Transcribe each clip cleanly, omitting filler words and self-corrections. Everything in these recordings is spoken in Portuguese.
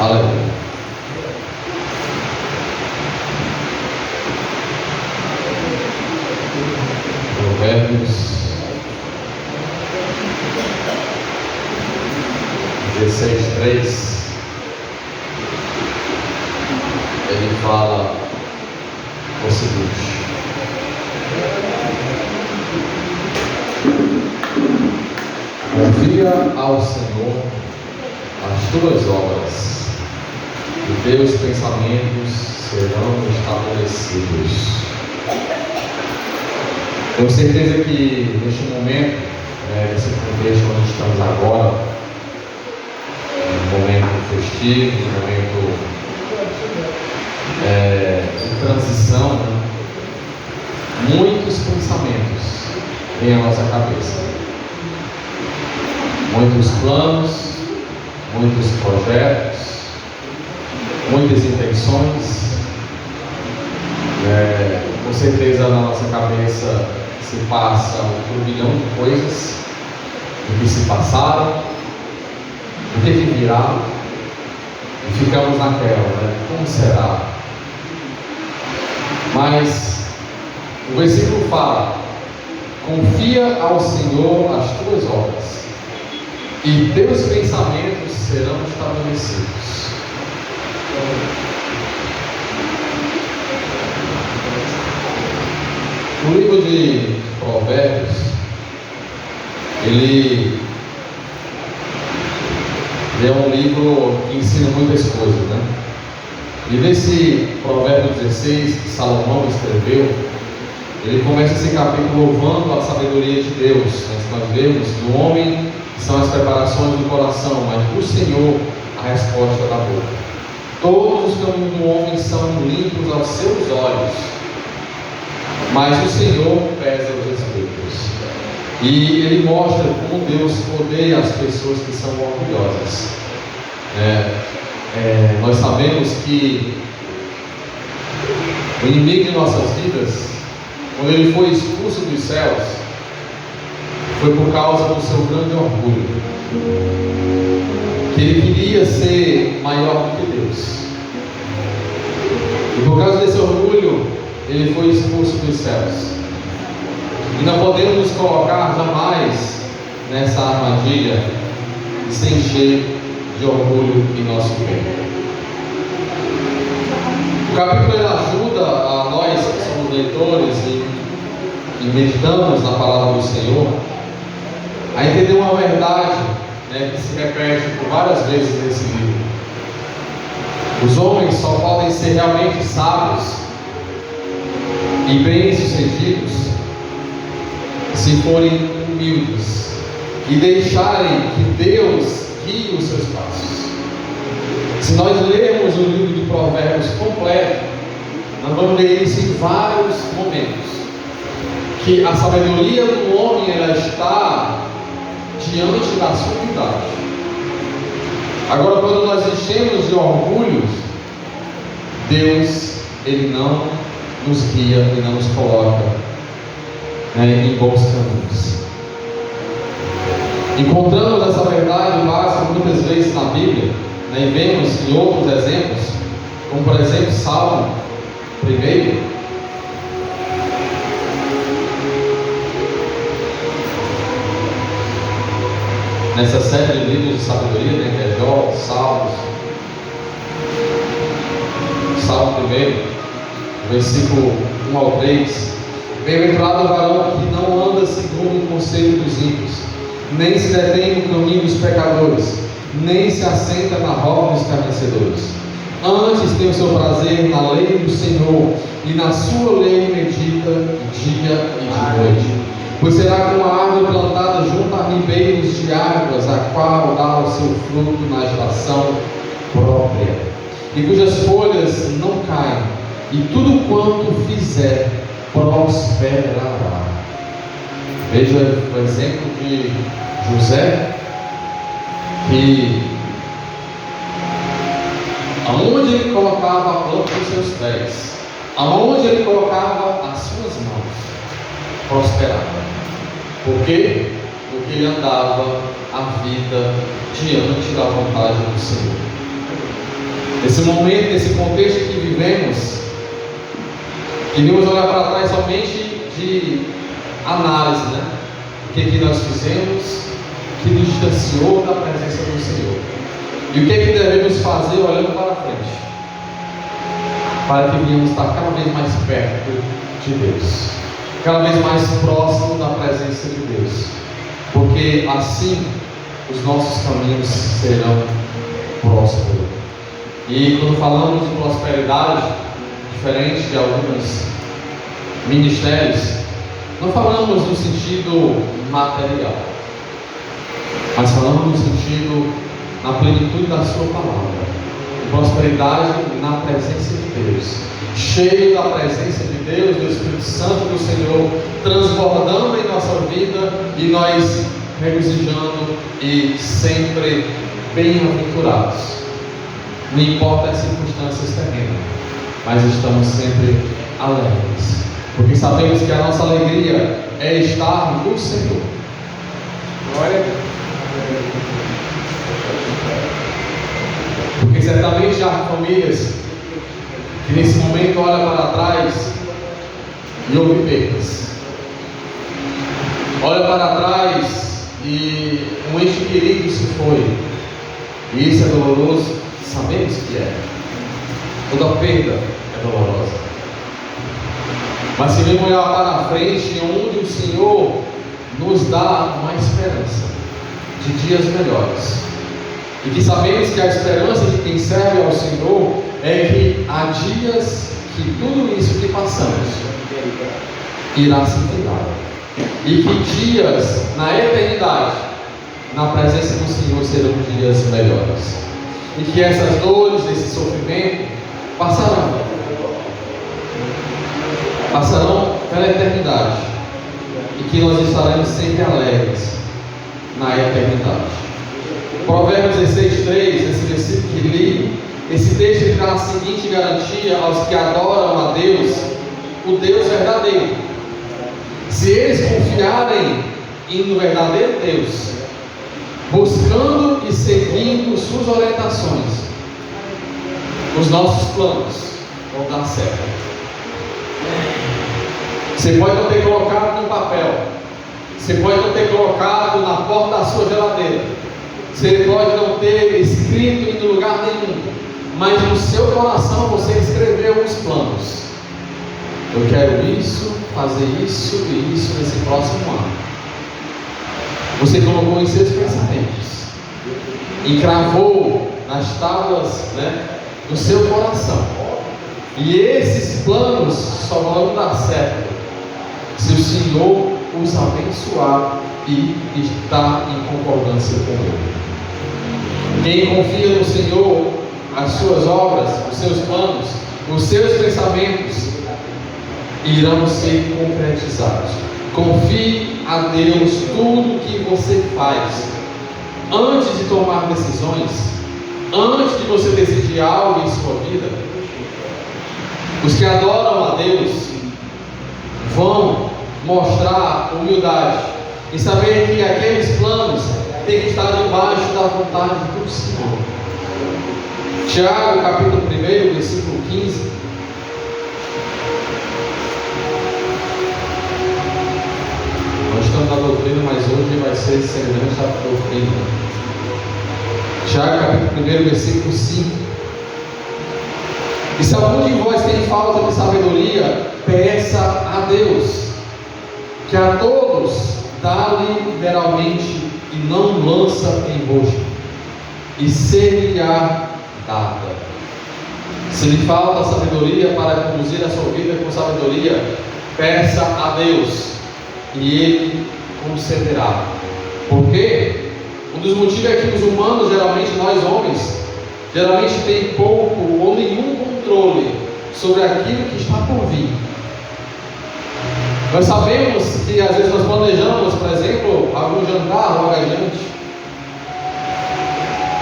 Aleluia. Provérbios 16:3, ele fala o seguinte: confia ao Senhor as tuas obras, e teus pensamentos serão estabelecidos. Tenho certeza que neste momento, nesse contexto onde estamos agora, um momento festivo, um momento de transição, muitos pensamentos vêm à nossa cabeça, muitos planos, muitos projetos, muitas intenções. Com certeza na nossa cabeça se passa um turbilhão de coisas, do que se passaram, do que virá, e ficamos naquela, como será? Mas o versículo fala: confia ao Senhor as tuas obras, e teus pensamentos serão estabelecidos. O livro de Provérbios, ele é um livro que ensina muitas coisas, né? E nesse Provérbio 16 que Salomão escreveu, ele começa esse capítulo louvando a sabedoria de Deus. Nós vemos no homem são as preparações do coração, mas do Senhor a resposta da boca. Todos os caminhos do homem são limpos aos seus olhos, mas o Senhor pesa os espíritos. E ele mostra como Deus odeia as pessoas que são orgulhosas. Nós sabemos que o inimigo de nossas vidas, quando ele foi expulso dos céus, foi por causa do seu grande orgulho, que ele queria ser maior do que Deus, e por causa desse orgulho ele foi expulso dos céus. E não podemos nos colocar jamais nessa armadilha de se encher de orgulho em nosso meio. O capítulo ele ajuda a nós que somos leitores e meditamos na palavra do Senhor a entender uma verdade, que se repete por várias vezes nesse livro. Os homens só podem ser realmente sábios e bem-sucedidos se forem humildes e deixarem que Deus guie os seus passos. Se nós lermos o livro de Provérbios completo, nós vamos ver isso em vários momentos, que a sabedoria do homem ela está diante da sua humildade. Agora, quando nós enchemos de orgulho, Deus ele não nos guia e não nos coloca em bons caminhos. Encontramos essa verdade básica muitas vezes na Bíblia, e vemos em outros exemplos, como por exemplo Salmo 1. Nessa série de livros de sabedoria, que é Jó, Salmos. Salmo 1, versículo 1 ao 3. Bem-aventurado o varão que não anda segundo o conselho dos ímpios, nem se detém no caminho dos pecadores, nem se assenta na roda dos escarnecedores. Antes tem o seu prazer na lei do Senhor, e na sua lei medita dia e de noite. Pois será como a árvore plantada junto a ribeiros de águas, a qual dá o seu fruto na estação própria, e cujas folhas não caem, e tudo quanto fizer prosperará. Veja o exemplo de José, que aonde ele colocava a planta dos seus pés, aonde ele colocava as suas mãos, prosperava. Por quê? Porque ele andava a vida diante da vontade do Senhor. Nesse momento, nesse contexto que vivemos, queríamos olhar para trás somente de análise, né? O que nós fizemos que nos distanciou da presença do Senhor. E o que devemos fazer olhando para frente, para que venhamos estar cada vez mais perto de Deus, cada vez mais próximo da presença de Deus, porque assim os nossos caminhos serão prósperos. E quando falamos de prosperidade, diferente de alguns ministérios, não falamos no sentido material, mas falamos no sentido na plenitude da sua palavra, prosperidade na presença de Deus, cheio da presença de Deus, do Espírito Santo do Senhor, transbordando em nossa vida e nós regozijando e sempre bem-aventurados. Não importa as circunstâncias terrenas, mas estamos sempre alegres, porque sabemos que a nossa alegria é estar no Senhor. Glória a Deus. Porque certamente há famílias que nesse momento olham para trás e ouvem perdas. Olha para trás e um ente querido se foi. E isso é doloroso, sabemos que é. Toda perda é dolorosa. Mas se vemos olhar para a frente, onde o Senhor nos dá uma esperança de dias melhores. E que sabemos que a esperança de quem serve ao Senhor é que há dias que tudo isso que passamos irá se final. E que dias na eternidade, na presença do Senhor, serão dias melhores. E que essas dores, esse sofrimento passarão pela eternidade. E que nós estaremos sempre alegres na eternidade. Provérbios 16:3, esse versículo que li, esse texto dá a seguinte garantia aos que adoram a Deus, o Deus verdadeiro. Se eles confiarem no verdadeiro Deus, buscando e seguindo suas orientações, os nossos planos vão dar certo. Você pode não ter colocado no papel, você pode não ter colocado na porta da sua geladeira, você pode não ter escrito em lugar nenhum, mas no seu coração você escreveu os planos. Eu quero isso, fazer isso e isso nesse próximo ano. Você colocou em seus pensamentos, encravou nas tábuas, do seu coração. E esses planos só vão dar certo se o Senhor os abençoar e estar em concordância com Ele. Quem confia no Senhor, as suas obras, os seus planos, os seus pensamentos irão ser concretizados. Confie a Deus tudo que você faz. Antes de tomar decisões, antes de você decidir algo em sua vida, os que adoram a Deus vão mostrar humildade e saber que aqueles planos têm que estar debaixo da vontade do Senhor. Tiago, capítulo 1, versículo 15. Nós estamos na doutrina, mas hoje vai ser semelhante à doutrina. Tiago, capítulo 1, versículo 5. E se algum de vós tem falta de sabedoria, peça a Deus, que a todos dá liberalmente e não lança em rosto, e ser-lhe-á dada. Se lhe falta sabedoria para conduzir a sua vida com sabedoria, peça a Deus, e Ele concederá. Porque um dos motivos é que os humanos, geralmente nós homens, geralmente tem pouco ou nenhum controle sobre aquilo que está por vir. Nós sabemos que às vezes nós planejamos, por exemplo, algum jantar logo adiante,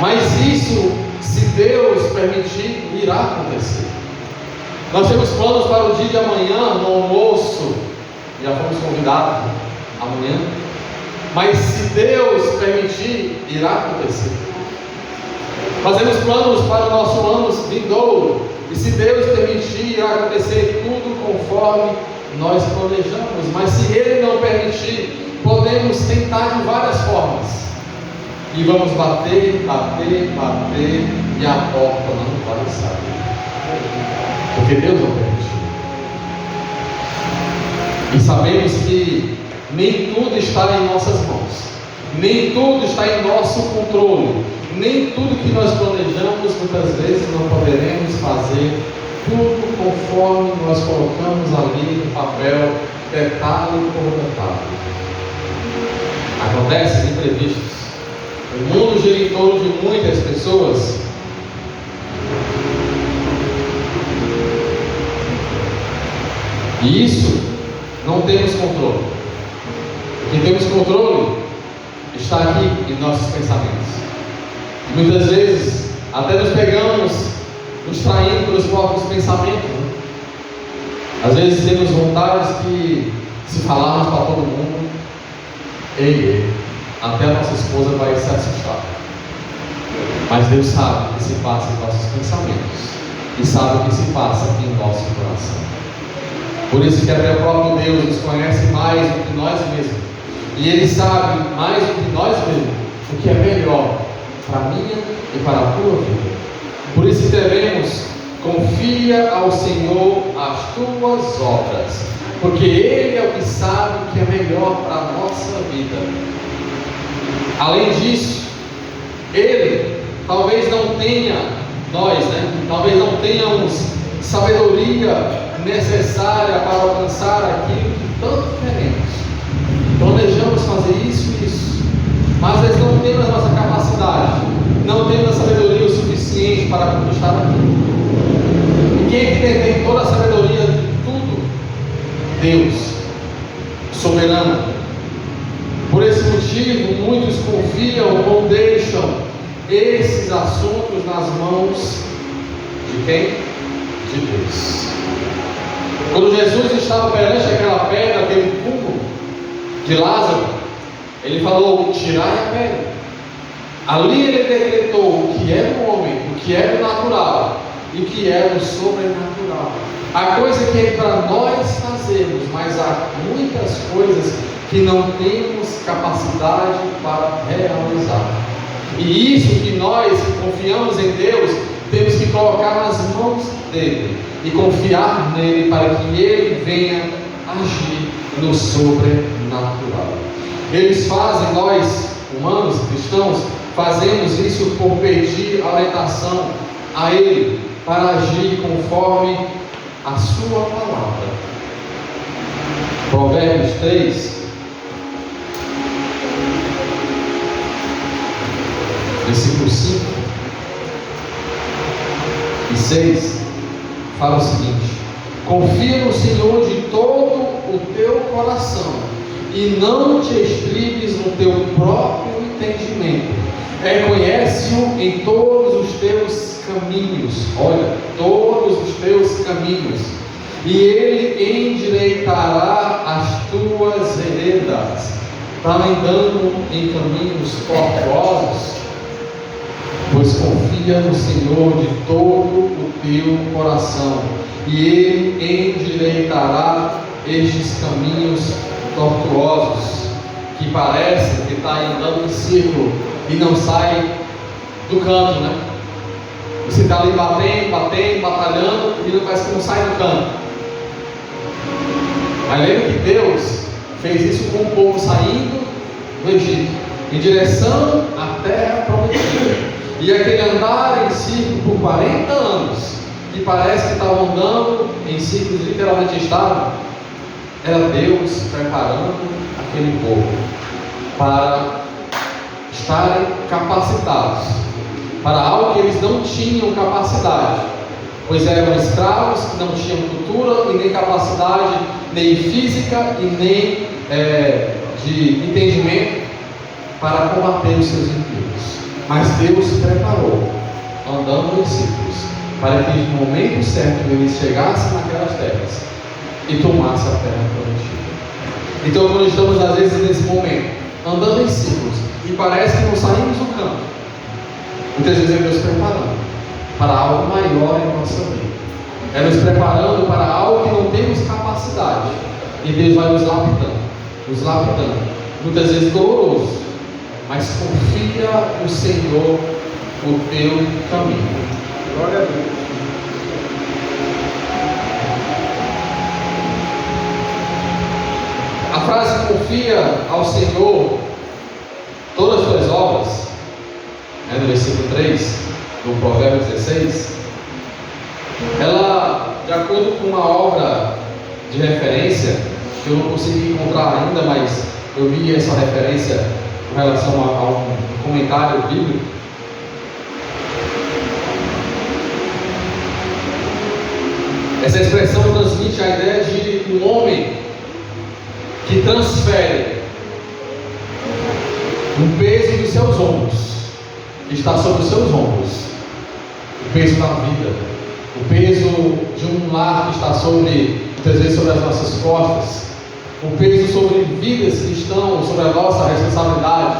mas isso, se Deus permitir, irá acontecer. Nós temos planos para o dia de amanhã, no almoço, já fomos convidados amanhã, mas se Deus permitir, irá acontecer. Fazemos planos para o nosso ano vindouro. E se Deus permitir, irá acontecer tudo conforme nós planejamos. Mas se Ele não permitir, podemos tentar de várias formas. E vamos bater, e a porta não vai sair. Porque Deus não permitiu. E sabemos que nem tudo está em nossas mãos. Nem tudo está em nosso controle. Nem tudo que nós planejamos, muitas vezes não poderemos fazer tudo conforme nós colocamos ali no papel, detalhe por detalhe. Acontecem imprevistos. O mundo gira em torno de muitas pessoas. E isso não temos controle. O que temos controle está aqui em nossos pensamentos. E muitas vezes até nos pegamos nos traindo pelos próprios pensamentos, né? Às vezes temos vontade que, se falarmos para todo mundo, até a nossa esposa vai se assustar. Mas Deus sabe o que se passa em nossos pensamentos e sabe o que se passa em nosso coração. Por isso que até o próprio Deus nos conhece mais do que nós mesmos. E Ele sabe mais do que nós mesmos o que é melhor para a minha e para a tua vida. Por isso escrevemos: confia ao Senhor as tuas obras, porque Ele é o que sabe o que é melhor para a nossa vida. Além disso, Ele talvez não tenha, talvez não tenhamos sabedoria necessária para alcançar aquilo que tanto queremos. Planejamos fazer isso e isso, mas nós não temos a nossa capacidade, não temos a sabedoria o suficiente para conquistar aquilo. E quem é que detém toda a sabedoria de tudo? Deus, soberano. Por esse motivo, muitos confiam ou deixam esses assuntos nas mãos de quem? De Deus. Quando Jesus estava perante aquela pedra, aquele túmulo de Lázaro, Ele falou: tirai a pedra. Ali Ele decretou o que é do homem, o que é do natural e o que é do sobrenatural. Há coisa que é para nós fazermos, mas há muitas coisas que não temos capacidade para realizar. E isso que nós confiamos em Deus, temos que colocar nas mãos dEle e confiar nele para que Ele venha agir no sobrenatural. Eles fazem, nós humanos, cristãos, fazemos isso por pedir orientação a Ele para agir conforme a sua palavra. Provérbios 3, versículos 5 e 6, fala o seguinte: confia no Senhor de todo o teu coração e não te estribes no teu próprio entendimento. Reconhece-o em todos os teus caminhos. Olha, todos os teus caminhos, e Ele endireitará as tuas veredas. Está andando em caminhos tortuosos? Pois confia no Senhor de todo o teu coração, e Ele endireitará estes caminhos tortuosos, que parece que está andando em círculo e não sai do canto, né? Você está ali batendo, batalhando, e parece que não sai do canto. Mas lembra que Deus fez isso com o povo saindo do Egito, em direção à terra prometida. E aquele andar em círculo por 40 anos, que parece que estavam andando em círculos, literalmente estavam, era Deus preparando aquele povo para estarem capacitados para algo que eles não tinham capacidade, pois eram escravos que não tinham cultura e nem capacidade, nem física e nem de entendimento para combater os seus inimigos. Mas Deus preparou, andando em círculos, para que no momento certo eles chegassem naquelas terras e tomassem a terra prometida. Então, quando estamos às vezes nesse momento, andando em círculos, e parece que não saímos do campo, muitas vezes é Deus preparando para algo maior em nossa vida. É nos preparando para algo que não temos capacidade. E Deus vai nos lapidando. Muitas vezes doloroso, mas confia no Senhor o teu caminho. Glória a Deus. A frase confia ao Senhor todas as tuas obras, no versículo 3, do Provérbio 16, ela, de acordo com uma obra de referência, que eu não consegui encontrar ainda, mas eu vi essa referência com relação a um comentário bíblico. Essa expressão transmite a ideia de um homem que transfere o peso dos seus ombros, que está sobre os seus ombros, o peso da vida, o peso de um lar que está muitas vezes sobre as nossas costas, o peso sobre vidas que estão sobre a nossa responsabilidade,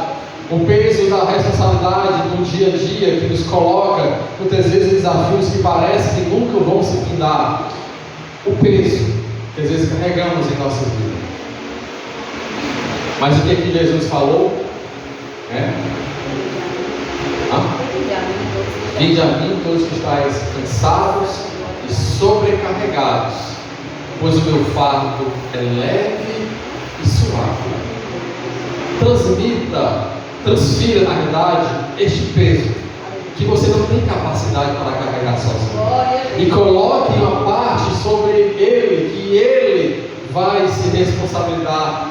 o peso da responsabilidade do dia a dia que nos coloca muitas vezes desafios que parece que nunca vão se findar, o peso que às vezes carregamos em nossa vida. Mas o que aqui Jesus falou? Vinde a mim todos que estáis cansados e sobrecarregados, pois o meu fardo é leve e suave. Transfira na realidade este peso que você não tem capacidade para carregar sozinho, e coloque uma parte sobre Ele, que Ele vai se responsabilizar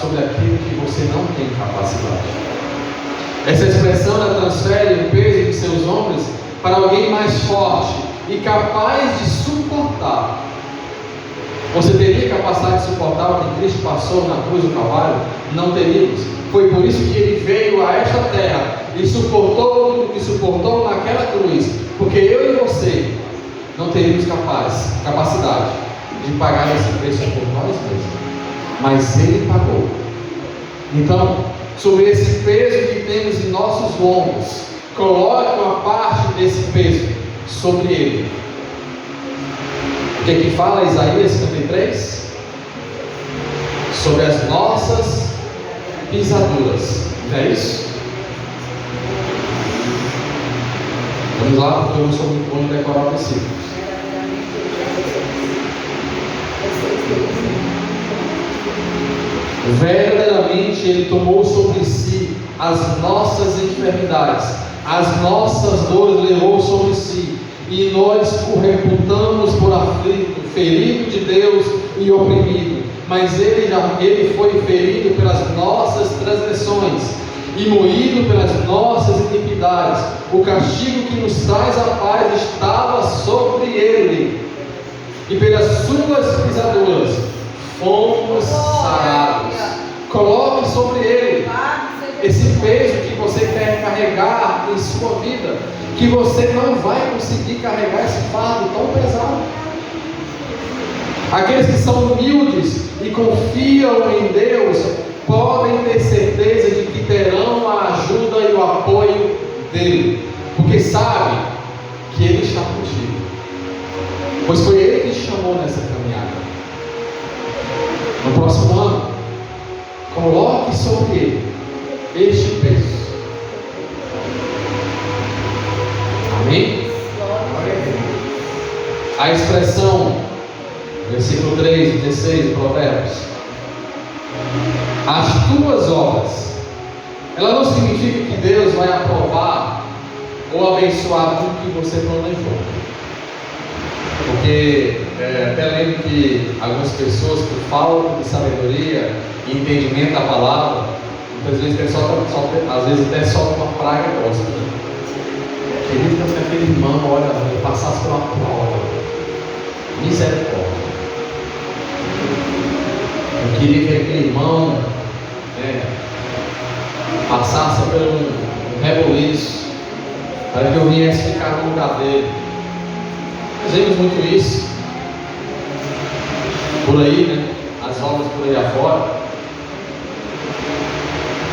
sobre aquilo que você não tem capacidade. Essa expressão ela transfere o peso de seus ombros para alguém mais forte e capaz de suportar. Você teria capacidade de suportar o que Cristo passou na cruz do Calvário? Não teríamos. Foi por isso que Ele veio a esta terra e suportou tudo o que suportou naquela cruz, porque eu e você não teríamos capacidade de pagar esse preço por nós mesmos, mas Ele pagou. Então, sobre esse peso que temos em nossos ombros, coloque uma parte desse peso sobre Ele. O que aqui fala Isaías 53? Sobre as nossas pisaduras, não é isso? Vamos lá, porque eu não sou muito bom em decorar versículos. Verdadeiramente Ele tomou sobre si as nossas enfermidades, as nossas dores levou sobre si, e nós o reputamos por aflito, ferido de Deus e oprimido. Mas ele foi ferido pelas nossas transgressões e moído pelas nossas iniquidades. O castigo que nos traz a paz estava sobre ele, e pelas suas pisaduras fomos sarados. Coloque sobre ele esse peso que você quer carregar em sua vida, que você não vai conseguir carregar esse fardo tão pesado. Aqueles que são humildes e confiam em Deus podem ter certeza de que terão a ajuda e o apoio dele, porque sabe que Ele está contigo, pois foi Ele que te chamou nessa caminhada. No próximo ano, coloque sobre Ele este peso. Amém? A expressão, versículo 3, 16, Provérbios: as tuas obras, ela não significa que Deus vai aprovar ou abençoar tudo que você planejou. Porque até lembro que algumas pessoas, por falta de sabedoria e entendimento da palavra, muitas vezes às vezes até solta uma praga gosta, né? Queria que aquele irmão, olha, passasse por uma prova, misericórdia. Eu queria que aquele irmão passasse por um reboliço, para que eu viesse ficar no lugar dele. Nós vemos muito isso por aí, né? As obras por aí afora.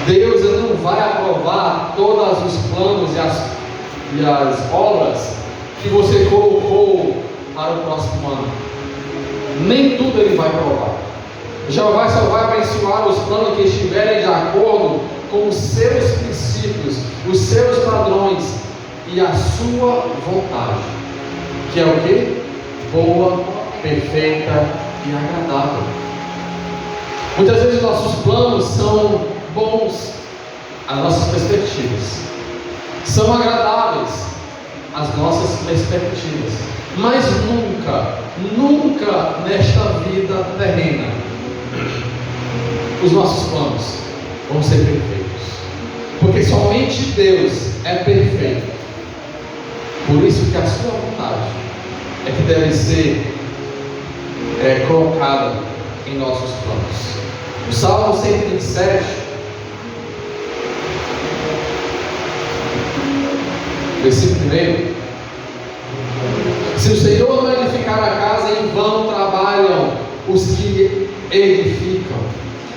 Deus não vai aprovar todos os planos e as obras que você colocou para o próximo ano. Nem tudo Ele vai provar. Jeová só vai abençoar os planos que estiverem de acordo com os seus princípios, os seus padrões e a sua vontade, que é o que? Boa, perfeita e agradável. Muitas vezes nossos planos são bons, as nossas perspectivas são agradáveis, as nossas perspectivas, mas nunca nesta vida terrena os nossos planos vão ser perfeitos, porque somente Deus é perfeito. Por isso que a sua vontade é que deve ser colocada em nossos planos. O Salmo 127, versículo 1: se o Senhor não edificar a casa, em vão trabalham os que edificam.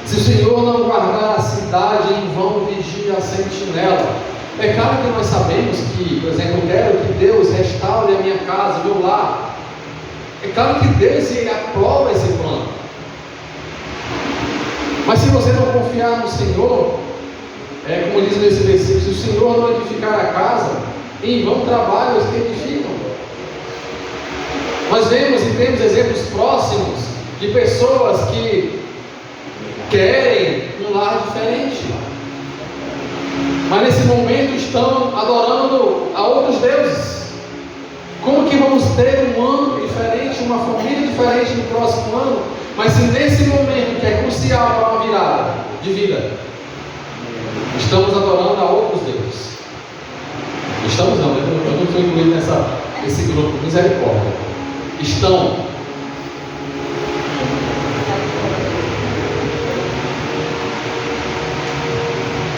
Se o Senhor não guardar a cidade, em vão vigia a sentinela. É claro que nós sabemos que, por exemplo, eu quero que Deus restaure a minha casa, o meu lar. É claro que Deus ele aprova esse plano. Mas se você não confiar no Senhor, como diz nesse versículo, se o Senhor não edificar a casa, em vão trabalham os que edificam. Nós vemos e temos exemplos próximos de pessoas que querem um lar diferente, mas nesse momento estão adorando a outros deuses. Como que vamos ter um ano diferente, uma família diferente no próximo ano? Mas se nesse momento que é crucial para uma virada de vida, estamos adorando a outros deuses. Estamos não, eu não estou incluído nesse grupo, misericórdia. Estão.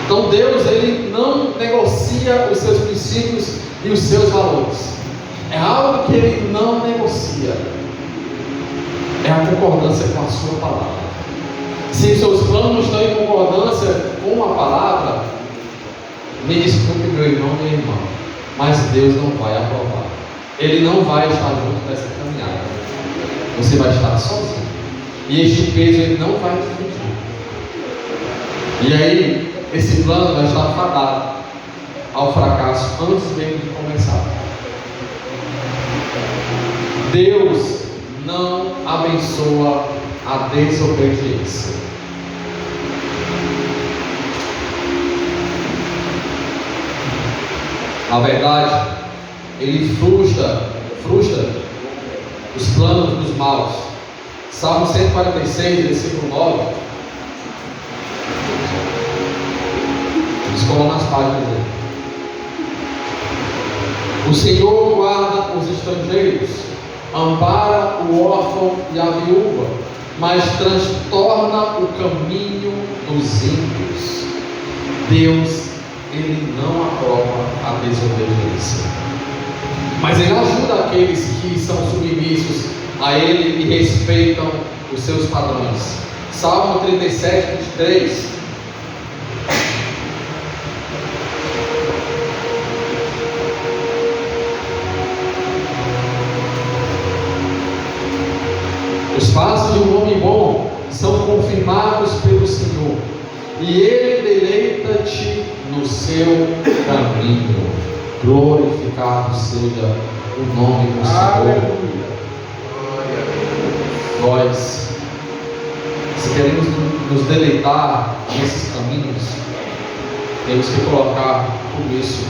Então Deus ele não negocia os seus princípios e os seus valores. É algo que Ele não negocia. É a concordância com a sua palavra. Se os seus planos estão em concordância com a palavra, me desculpe meu irmão, minha irmã, mas Deus não vai aprovar. Ele não vai estar junto nessa caminhada. Você vai estar sozinho. E este peso Ele não vai dividir. E aí, esse plano vai estar fadado ao fracasso antes mesmo de começar. Deus não abençoa a desobediência. Na verdade, Ele frustra os planos dos maus. Salmo 146, versículo 9. Escola nas páginas dele. O Senhor guarda os estrangeiros, ampara o órfão e a viúva, mas transtorna o caminho dos ímpios. Deus, Ele não aprova a desobediência, mas Ele ajuda aqueles que são submissos a Ele e respeitam os seus padrões. Salmo 37, 23. Os passos de um homem bom são confirmados pelo Senhor, e Ele deleita-te no seu caminho. Glorificado seja o nome do Senhor. Nós, se queremos nos deleitar nesses caminhos, temos que colocar tudo isso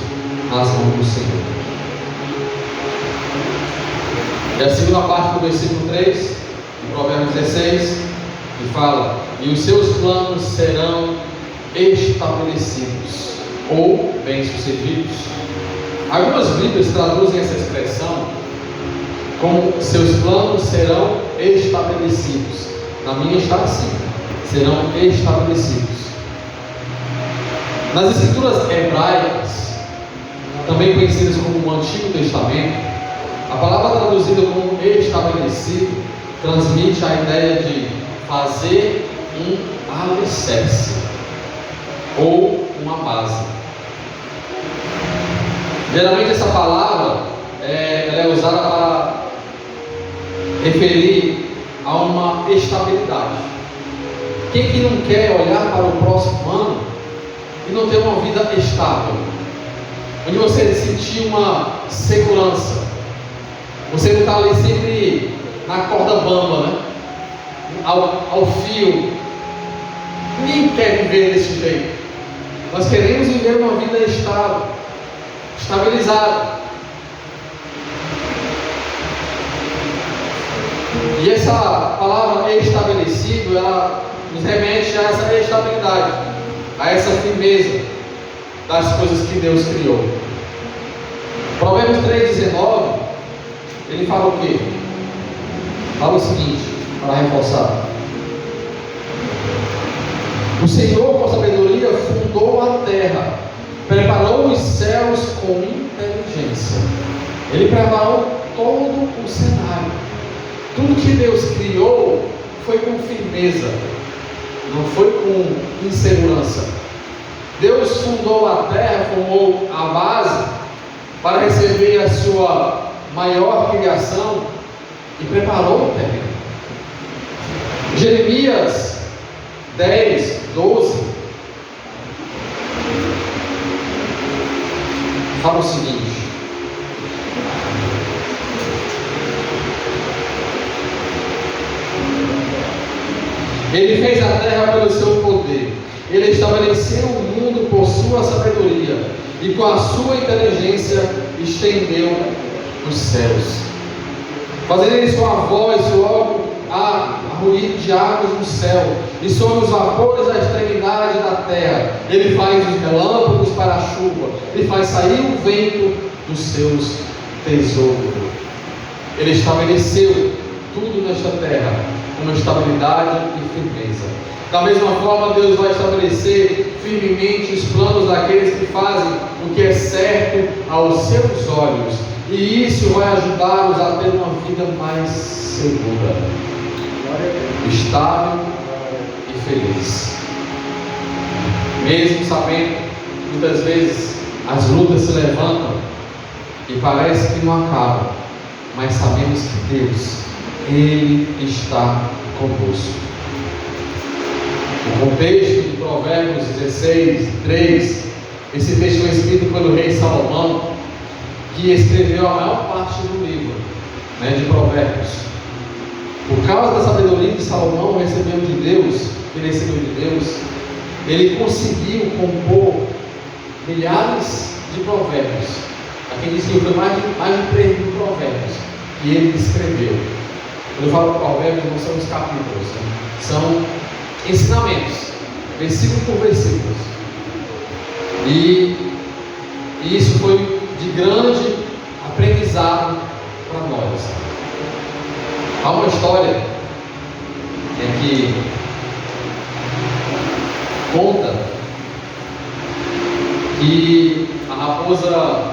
nas mãos do Senhor. E a segunda parte do versículo 3, Provérbios 16, que fala: e os seus planos serão estabelecidos ou bem-sucedidos. Algumas Bíblias traduzem essa expressão como seus planos serão estabelecidos. Na minha está assim: serão estabelecidos. Nas escrituras hebraicas, também conhecidas como o Antigo Testamento, a palavra traduzida como estabelecido transmite a ideia de fazer um alicerce ou uma base. Geralmente essa palavra ela é usada para referir a uma estabilidade. Quem que não quer olhar para o próximo ano e não ter uma vida estável? Onde você sentir uma segurança. Você não está ali sempre na corda bamba, né? Ao fio. Ninguém quer viver desse jeito. Nós queremos viver uma vida estável, estabilizada. E essa palavra estabelecido, ela nos remete a essa estabilidade, a essa firmeza das coisas que Deus criou. Provérbios 3,19, ele fala o quê? Fala o seguinte, para reforçar: o Senhor, com sabedoria, fundou a terra, preparou os céus com inteligência. Ele preparou todo o cenário. Tudo que Deus criou foi com firmeza, não foi com insegurança. Deus fundou a terra, formou a base para receber a sua maior criação e preparou o terreno. Jeremias 10, 12 fala o seguinte: Ele fez a terra pelo seu poder, Ele estabeleceu o mundo por sua sabedoria, e com a sua inteligência estendeu os céus. Fazendo ele sua voz, logo há ruído de águas no céu, e sobre os vapores da extremidade da terra. Ele faz os relâmpagos para a chuva, Ele faz sair o vento dos seus tesouros. Ele estabeleceu tudo nesta terra com estabilidade e firmeza. Da mesma forma, Deus vai estabelecer firmemente os planos daqueles que fazem o que é certo aos seus olhos, e isso vai ajudá-los a ter uma vida mais segura, estável e feliz. Mesmo sabendo que muitas vezes as lutas se levantam e parece que não acabam, mas sabemos que Deus, Ele está conosco. O contexto de Provérbios 16, 3, esse texto foi escrito pelo rei Salomão, que escreveu a maior parte do livro, de Provérbios. Por causa da sabedoria de Salomão, recebeu de Deus, ele recebeu de Deus, ele conseguiu compor milhares de provérbios. Aqui diz que foi mais de 3 mil provérbios que ele escreveu. Quando eu falo provérbios, não são os capítulos, são ensinamentos, versículo por versículo. E isso foi de grande aprendizado para nós. Há uma história que conta que a raposa,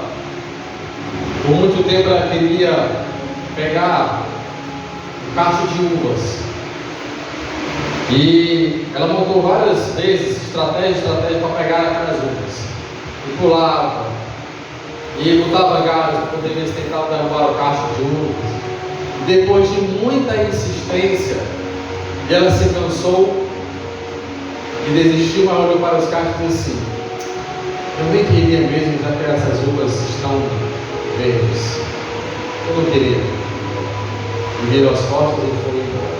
por muito tempo, ela queria pegar um cacho de uvas, e ela montou várias vezes estratégias para pegar aquelas uvas, e pulava, e botava galhos para poder ver se tentava derrubar o cacho de uvas. Depois de muita insistência, ela se cansou e desistiu, mas olhou para os cachos e disse assim: eu nem queria mesmo, já que essas uvas estão verdes. Eu não queria. E virou as costas e foi embora.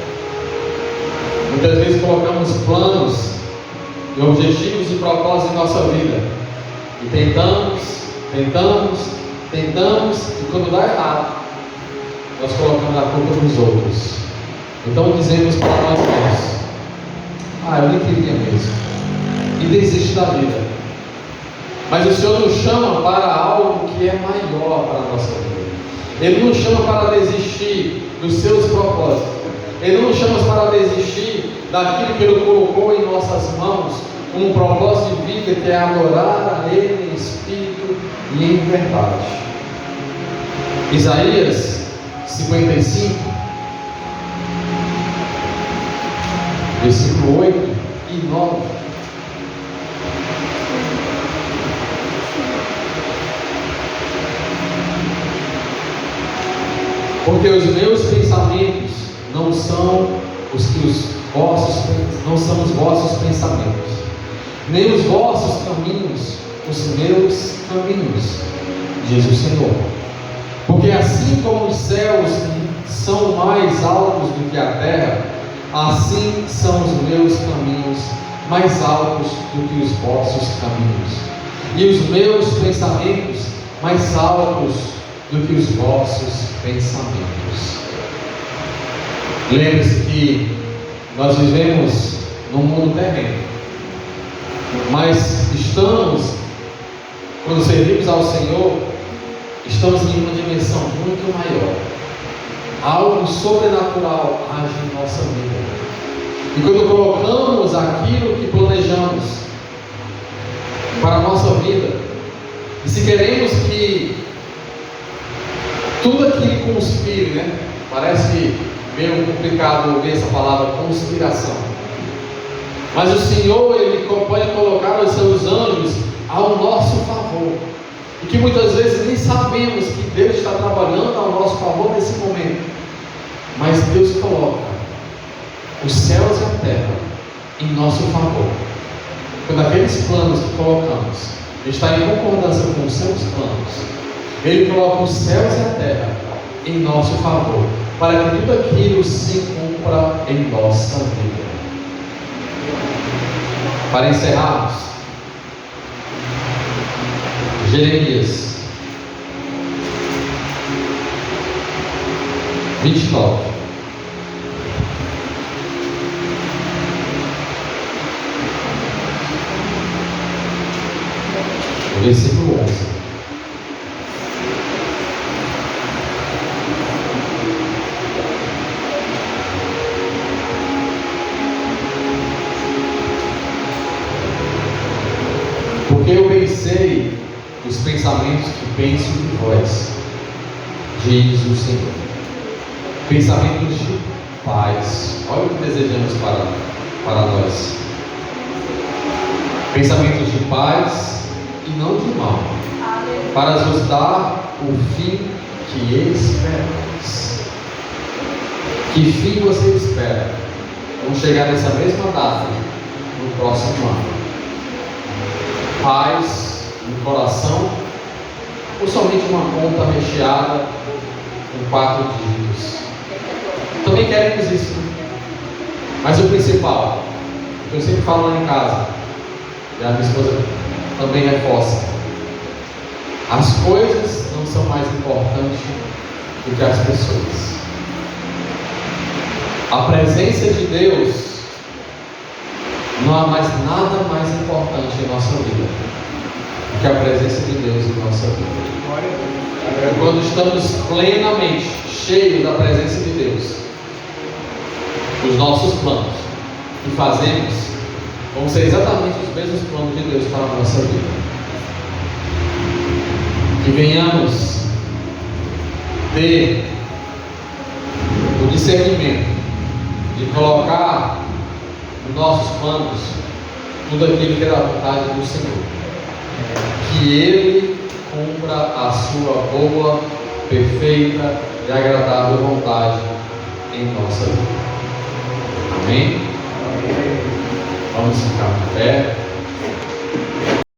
Muitas vezes colocamos planos e objetivos e propósitos em nossa vida, e tentamos, e quando dá errado, nós colocamos a culpa nos outros. Então dizemos para nós mesmos: eu nem queria mesmo, e desiste da vida. Mas o Senhor nos chama para algo que é maior para a nossa vida. Ele nos chama para desistir dos seus propósitos. Ele não nos chama para desistir daquilo que Ele colocou em nossas mãos, como um propósito de vida, que é adorar a Ele em espírito e em verdade. Isaías 55, versículo 8 e 9. Porque os meus pensamentos não são os vossos pensamentos, nem os vossos caminhos os meus caminhos, diz o Senhor. Porque assim como os céus são mais altos do que a terra, assim são os meus caminhos mais altos do que os vossos caminhos, e os meus pensamentos mais altos do que os vossos pensamentos. Lembre-se que nós vivemos num mundo terreno, mas quando servimos ao Senhor, estamos em uma dimensão muito maior. Algo sobrenatural age em nossa vida. E quando colocamos aquilo que planejamos para a nossa vida, e se queremos que tudo aquilo conspire, né? Parece meio complicado ouvir essa palavra conspiração, mas o Senhor, Ele pode colocar os seus anjos ao nosso favor, e que muitas vezes nem sabemos que Deus está trabalhando ao nosso favor nesse momento, mas Deus coloca os céus e a terra em nosso favor. Quando aqueles planos que colocamos está em concordância com os seus planos, Ele coloca os céus e a terra em nosso favor, para que tudo aquilo se cumpra em nossa vida. Para encerrarmos, Jeremias 29. Versículo 11. Porque eu pensei os pensamentos que penso de vós, diz o Senhor, pensamentos de paz. Olha o que desejamos para nós: pensamentos de paz e não de mal, para vos dar o fim que esperais. Que fim você espera? Vamos chegar nessa mesma data no próximo ano. Paz no coração, ou somente uma conta recheada com 4 dígitos? Também queremos isso, mas o principal, eu sempre falo lá em casa, e a minha esposa também reforça: as coisas não são mais importantes do que as pessoas. A presença de Deus, não há mais nada mais importante em nossa vida do que a presença de Deus em nossa vida. Quando estamos plenamente cheios da presença de Deus, os nossos planos que fazemos vão ser exatamente os mesmos planos de Deus para a nossa vida. Que venhamos ter o discernimento de colocar nos nossos planos tudo aquilo que é da vontade do Senhor, que Ele cumpra a sua boa, perfeita e agradável vontade em nossa vida. Amém?